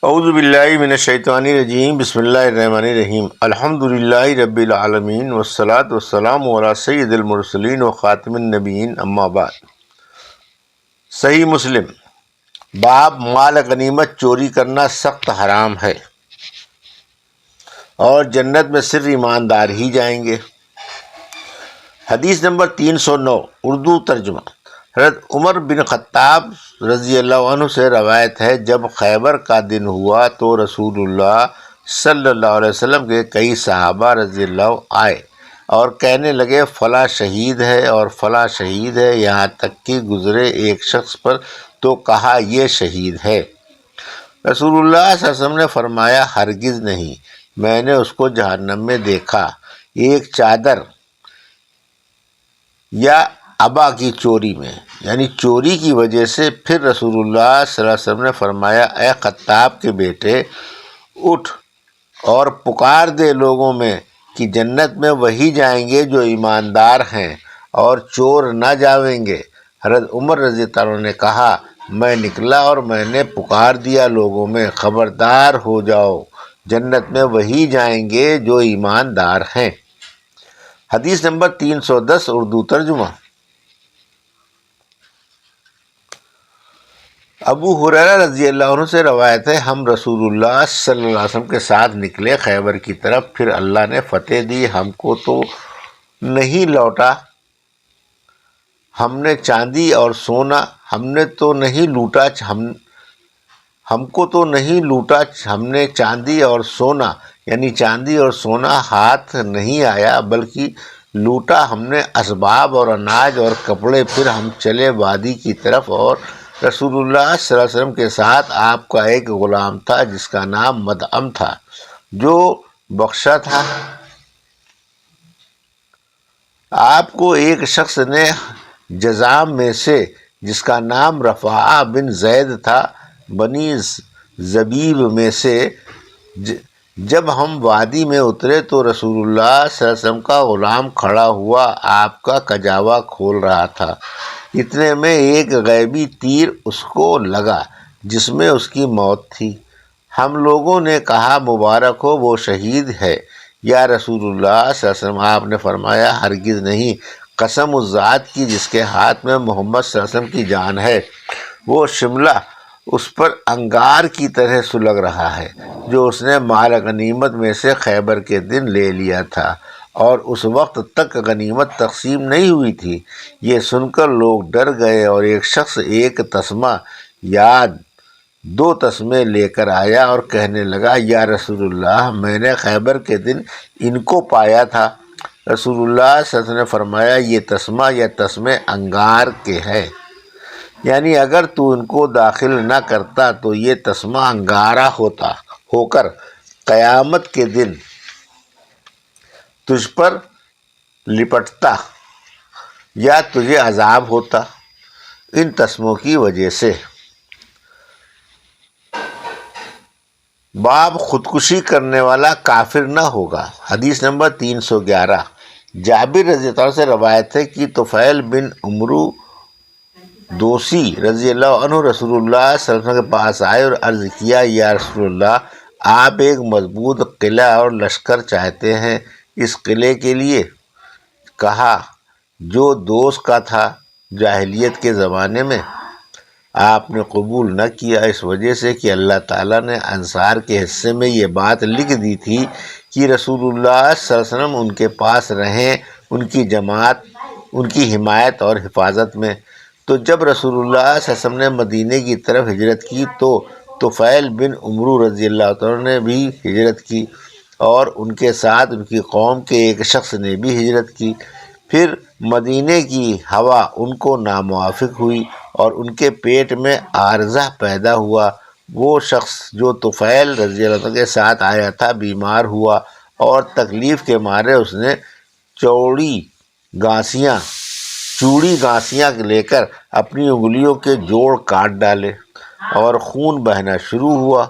اعوذ باللہ من الشیطان الرجیم، بسم اللہ الرحمن الرحیم، الحمد للہ رب العالمین والصلاة والسلام علی سید المرسلین و خاتم النبیین، اما بعد۔ صحیح مسلم۔ باب مال غنیمت چوری کرنا سخت حرام ہے اور جنت میں صرف ایماندار ہی جائیں گے۔ حدیث نمبر 309، اردو ترجمہ۔ حضرت عمر بن خطاب رضی اللہ عنہ سے روایت ہے، جب خیبر کا دن ہوا تو رسول اللہ صلی اللہ علیہ وسلم کے کئی صحابہ رضی اللہ آئے اور کہنے لگے فلاں شہید ہے اور فلاں شہید ہے، یہاں تک کہ گزرے ایک شخص پر تو کہا یہ شہید ہے۔ رسول اللہ صلی اللہ علیہ وسلم نے فرمایا ہرگز نہیں، میں نے اس کو جہنم میں دیکھا، ایک چادر یا ابا کی چوری میں، یعنی چوری کی وجہ سے۔ پھر رسول اللہ صلی اللہ علیہ وسلم نے فرمایا اے خطاب کے بیٹے، اٹھ اور پکار دے لوگوں میں کہ جنت میں وہی جائیں گے جو ایماندار ہیں اور چور نہ جائیں گے۔ حضرت عمر رضی اللہ عنہ نے کہا میں نکلا اور میں نے پکار دیا لوگوں میں، خبردار ہو جاؤ، جنت میں وہی جائیں گے جو ایماندار ہیں۔ حدیث نمبر 310، اردو ترجمہ۔ ابو ہریرہ رضی اللہ عنہ سے روایت ہے، ہم رسول اللہ صلی اللہ علیہ وسلم کے ساتھ نکلے خیبر کی طرف، پھر اللہ نے فتح دی، ہم کو تو نہیں لوٹا، ہم نے چاندی اور سونا، ہم کو تو نہیں لوٹا، ہم نے چاندی اور سونا، یعنی چاندی اور سونا ہاتھ نہیں آیا، بلکہ لوٹا ہم نے اسباب اور اناج اور کپڑے۔ پھر ہم چلے وادی کی طرف اور رسول اللہ صلی اللہ علیہ وسلم کے ساتھ آپ کا ایک غلام تھا جس کا نام مدعم تھا، جو بخشا تھا۔ آپ کو ایک شخص نے جزام میں سے، جس کا نام رفاعہ بن زید تھا، بنی زبیب میں سے، جب ہم وادی میں اترے تو رسول اللہ صلی اللہ علیہ وسلم کا غلام کھڑا ہوا آپ کا کجاوا کھول رہا تھا، اتنے میں ایک غیبی تیر اس کو لگا جس میں اس کی موت تھی۔ ہم لوگوں نے کہا مبارک ہو، وہ شہید ہے یا رسول اللہ صلی اللہ علیہ وسلم؟ آپ نے فرمایا ہرگز نہیں، قسم اس ذات کی جس کے ہاتھ میں محمد صلی اللہ علیہ وسلم کی جان ہے، وہ شملہ اس پر انگار کی طرح سلگ رہا ہے جو اس نے مال غنیمت میں سے خیبر کے دن لے لیا تھا، اور اس وقت تک غنیمت تقسیم نہیں ہوئی تھی۔ یہ سن کر لوگ ڈر گئے اور ایک شخص ایک تسمہ یا 2 تسمے لے کر آیا اور کہنے لگا یا رسول اللہ، میں نے خیبر کے دن ان کو پایا تھا۔ رسول اللہ صلی اللہ علیہ وسلم نے فرمایا یہ تسمہ یا تسمے انگار کے ہے، یعنی اگر تو ان کو داخل نہ کرتا تو یہ تسمہ انگارہ ہو کر قیامت کے دن تجھ پر لپٹتا یا تجھے عذاب ہوتا ان تسموں کی وجہ سے۔ باب خودکشی کرنے والا کافر نہ ہوگا۔ حدیث نمبر 311، جابر رضی اللہ عنہ سے روایت ہے کہ طفیل بن عمرو دوسی رضی اللہ عنہ رسول اللہ صلی اللہ علیہ وسلم کے پاس آئے اور عرض کیا یا رسول اللہ، آپ ایک مضبوط قلعہ اور لشکر چاہتے ہیں، اس قلعے کے لیے؟ کہا جو دوست کا تھا جاہلیت کے زمانے میں۔ آپ نے قبول نہ کیا اس وجہ سے کہ اللہ تعالیٰ نے انصار کے حصے میں یہ بات لکھ دی تھی کہ رسول اللہ صلی اللہ علیہ وسلم ان کے پاس رہیں، ان کی جماعت، ان کی حمایت اور حفاظت میں۔ تو جب رسول اللہ صلی اللہ علیہ وسلم نے مدینے کی طرف ہجرت کی تو طفیل بن عمرو رضی اللہ عنہ نے بھی ہجرت کی، اور ان کے ساتھ ان کی قوم کے ایک شخص نے بھی ہجرت کی۔ پھر مدینے کی ہوا ان کو ناموافق ہوئی اور ان کے پیٹ میں عارضہ پیدا ہوا۔ وہ شخص جو طفیل رضی اللہ عنہ کے ساتھ آیا تھا بیمار ہوا اور تکلیف کے مارے اس نے چوڑی گانسیاں لے کر اپنی انگلیوں کے جوڑ کاٹ ڈالے اور خون بہنا شروع ہوا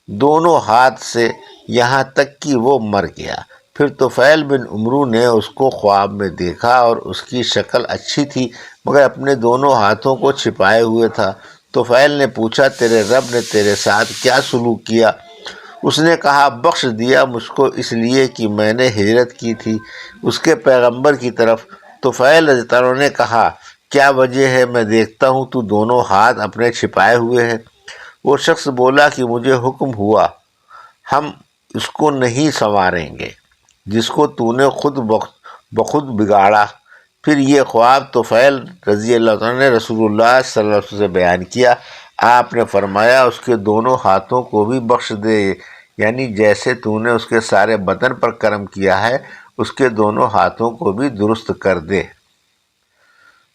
دونوں ہاتھ سے، یہاں تک کہ وہ مر گیا۔ پھر طفیل بن عمرو نے اس کو خواب میں دیکھا اور اس کی شکل اچھی تھی مگر اپنے دونوں ہاتھوں کو چھپائے ہوئے تھا، طفیل نے پوچھا تیرے رب نے تیرے ساتھ کیا سلوک کیا؟ اس نے کہا بخش دیا مجھ کو اس لیے کہ میں نے ہجرت کی تھی اس کے پیغمبر کی طرف۔ طفیل رضی اللہ عنہ نے کہا کیا وجہ ہے؟ میں دیکھتا ہوں تو دونوں ہاتھ اپنے چھپائے ہوئے ہیں۔ وہ شخص بولا کہ مجھے حکم ہوا ہم اس کو نہیں سنواریں گے جس کو تو نے خود بخود بگاڑا۔ پھر یہ خواب طفیل رضی اللہ عنہ نے رسول اللہ صلی اللہ علیہ وسلم سے بیان کیا۔ آپ نے فرمایا اس کے دونوں ہاتھوں کو بھی بخش دے، یعنی جیسے تو نے اس کے سارے بدن پر کرم کیا ہے اس کے دونوں ہاتھوں کو بھی درست کر دے۔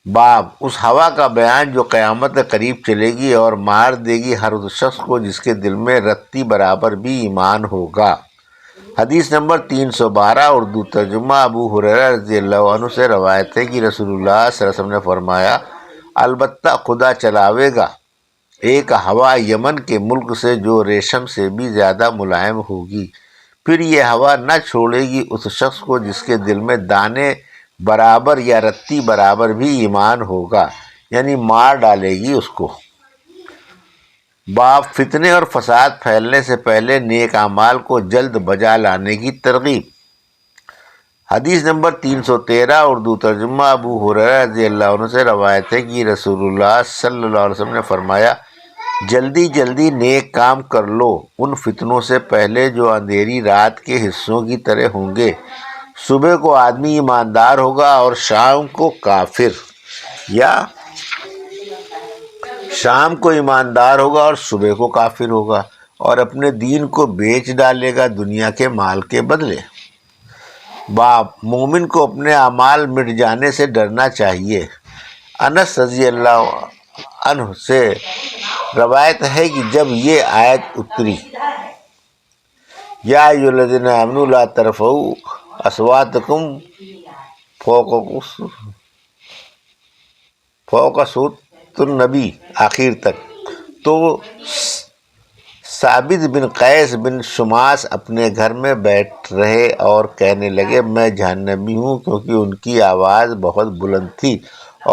باب اس ہوا کا بیان جو قیامت کے قریب چلے گی اور مار دے گی ہر اس شخص کو جس کے دل میں رتی برابر بھی ایمان ہوگا۔ حدیث نمبر 312 اردو ترجمہ ابو ہریرہ رضی اللہ عنہ سے روایت ہے کہ رسول اللہ صلی اللہ علیہ وسلم نے فرمایا البتہ خدا چلاوے گا ایک ہوا یمن کے ملک سے جو ریشم سے بھی زیادہ ملائم ہوگی، پھر یہ ہوا نہ چھوڑے گی اس شخص کو جس کے دل میں دانے برابر یا رتی برابر بھی ایمان ہوگا، یعنی مار ڈالے گی اس کو۔ باب فتنے اور فساد پھیلنے سے پہلے نیک اعمال کو جلد بجا لانے کی ترغیب۔ حدیث نمبر 313 اردو ترجمہ ابو ہریرہ رضی اللہ عنہ سے روایت ہے کہ رسول اللہ صلی اللہ علیہ وسلم نے فرمایا جلدی جلدی نیک کام کر لو ان فتنوں سے پہلے جو اندھیری رات کے حصوں کی طرح ہوں گے۔ صبح کو آدمی ایماندار ہوگا اور شام کو کافر، یا شام کو ایماندار ہوگا اور صبح کو کافر ہوگا، اور اپنے دین کو بیچ ڈالے گا دنیا کے مال کے بدلے۔ باب مومن کو اپنے اعمال مٹ جانے سے ڈرنا چاہیے۔ انس رضی اللہ عنہ سے روایت ہے کہ جب یہ آیت اتری یا ایھا الذین آمنوا لا ترفعوا اصواتکم فوق صوت النبی آخر تک، تو ثابت بن قیس بن شماس اپنے گھر میں بیٹھ رہے اور کہنے لگے میں جہنمی ہوں، کیونکہ ان کی آواز بہت بلند تھی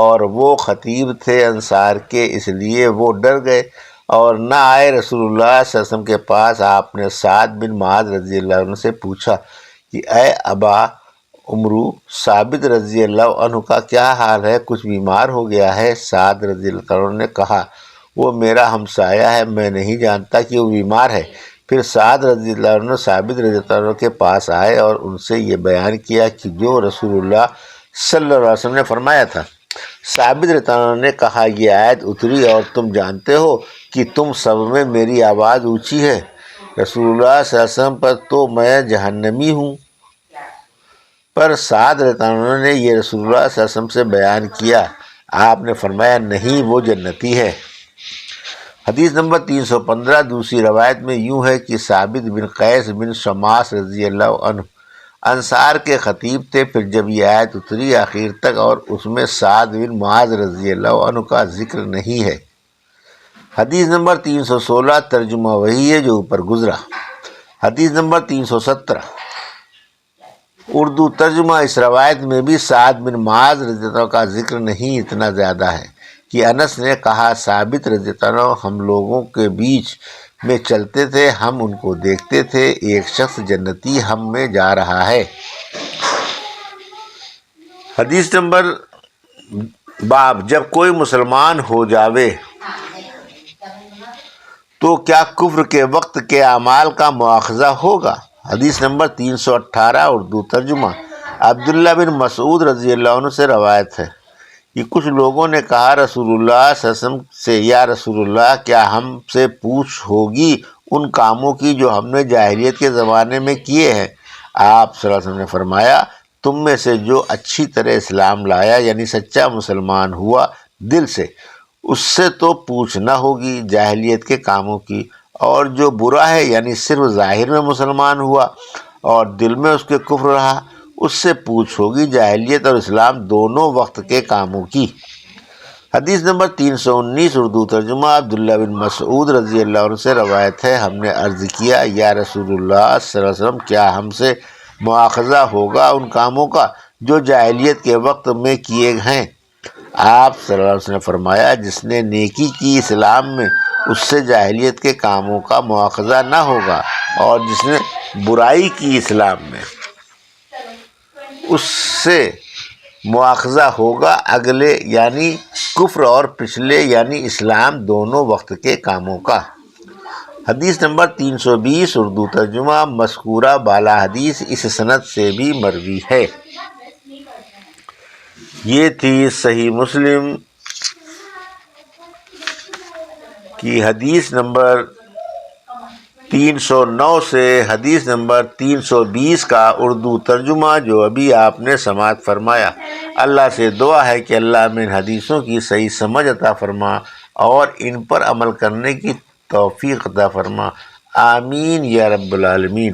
اور وہ خطیب تھے انصار کے، اس لیے وہ ڈر گئے اور نہ آئے۔ رسول اللہ صلی اللہ علیہ وسلم کے پاس آپ نے سعد بن معاذ رضی اللہ عنہ سے پوچھا کہ اے ابا عمرو، ثابت رضی اللہ عنہ کا کیا حال ہے؟ کچھ بیمار ہو گیا ہے؟ سعد رضی اللہ عنہ نے کہا وہ میرا ہمسایہ ہے، میں نہیں جانتا کہ وہ بیمار ہے۔ پھر سعد رضی اللہ عنہ ثابت رضی اللہ عنہ کے پاس آئے اور ان سے یہ بیان کیا کہ جو رسول اللہ صلی اللہ علیہ وسلم نے فرمایا تھا۔ ثابت رضی اللہ عنہ نے کہا یہ آیت اتری اور تم جانتے ہو کہ تم سب میں میری آواز اونچی ہے۔ رسول اللہ صلی اللہ علیہ وسلم پر تو میں جہنمی ہوں، پر سعد رضی اللہ عنہ نے یہ رسول اللہ صلی اللہ علیہ وسلم سے بیان کیا۔ آپ نے فرمایا نہیں، وہ جنتی ہے۔ حدیث نمبر 315 دوسری روایت میں یوں ہے کہ ثابت بن قیس بن شماس رضی اللہ عنہ انصار کے خطیب تھے۔ پھر جب یہ آیت اتری آخر تک اور اس میں سعد بن معاذ رضی اللہ عنہ کا ذکر نہیں ہے۔ حدیث نمبر 316 ترجمہ وہی ہے جو اوپر گزرا۔ حدیث نمبر 317 اردو ترجمہ اس روایت میں بھی سعد بن معاذ رضی اللہ عنہ کا ذکر نہیں، اتنا زیادہ ہے کہ انس نے کہا ثابت رضی اللہ عنہ ہم لوگوں کے بیچ میں چلتے تھے، ہم ان کو دیکھتے تھے، ایک شخص جنتی ہم میں جا رہا ہے۔ حدیث نمبر باب جب کوئی مسلمان ہو جاوے تو کیا کفر کے وقت کے اعمال کا مواخذہ ہوگا؟ حدیث نمبر 318 اردو ترجمہ عبداللہ بن مسعود رضی اللہ عنہ سے روایت ہے کہ کچھ لوگوں نے کہا رسول اللہ صلی اللہ علیہ وسلم سے یا رسول اللہ کیا ہم سے پوچھ ہوگی ان کاموں کی جو ہم نے جاہلیت کے زمانے میں کیے ہیں؟ آپ صلی اللہ علیہ وسلم نے فرمایا تم میں سے جو اچھی طرح اسلام لایا یعنی سچا مسلمان ہوا دل سے، اس سے تو پوچھ نہ ہوگی جاہلیت کے کاموں کی، اور جو برا ہے یعنی صرف ظاہر میں مسلمان ہوا اور دل میں اس کے کفر رہا، اس سے پوچھ ہوگی جاہلیت اور اسلام دونوں وقت کے کاموں کی۔ حدیث نمبر 319 اردو ترجمہ عبداللہ بن مسعود رضی اللہ عنہ سے روایت ہے ہم نے عرض کیا یا رسول اللہ صلی اللہ علیہ وسلم کیا ہم سے مواخذہ ہوگا ان کاموں کا جو جاہلیت کے وقت میں کیے ہیں؟ آپ صلی اللہ علیہ وسلم نے فرمایا جس نے نیکی کی اسلام میں اس سے جاہلیت کے کاموں کا مواخذہ نہ ہوگا، اور جس نے برائی کی اسلام میں اس سے مواخذہ ہوگا اگلے یعنی کفر اور پچھلے یعنی اسلام دونوں وقت کے کاموں کا۔ حدیث نمبر 320 اردو ترجمہ۔ مذکورہ بالا حدیث اس سند سے بھی مروی ہے۔ یہ تھی صحیح مسلم کی حدیث نمبر 309 سے حدیث نمبر 320 کا اردو ترجمہ جو ابھی آپ نے سماعت فرمایا۔ اللہ سے دعا ہے کہ اللہ ہمیں ان حدیثوں کی صحیح سمجھ عطا فرما اور ان پر عمل کرنے کی توفیق عطا فرما۔ آمین یا رب العالمین۔